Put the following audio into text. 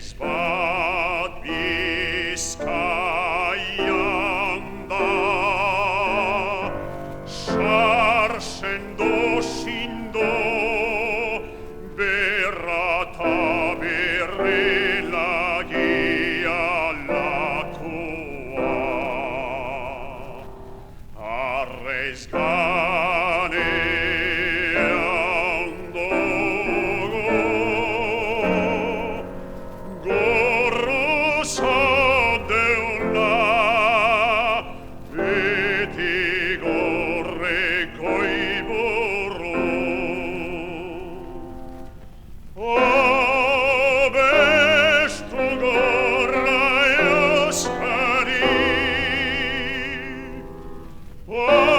Bad Vizcayanda, scharschendo scindo, berrata berrela ghia l'acqua, arresganeando gorrosa deula veti gorre coi burro o vesto gorra e spari o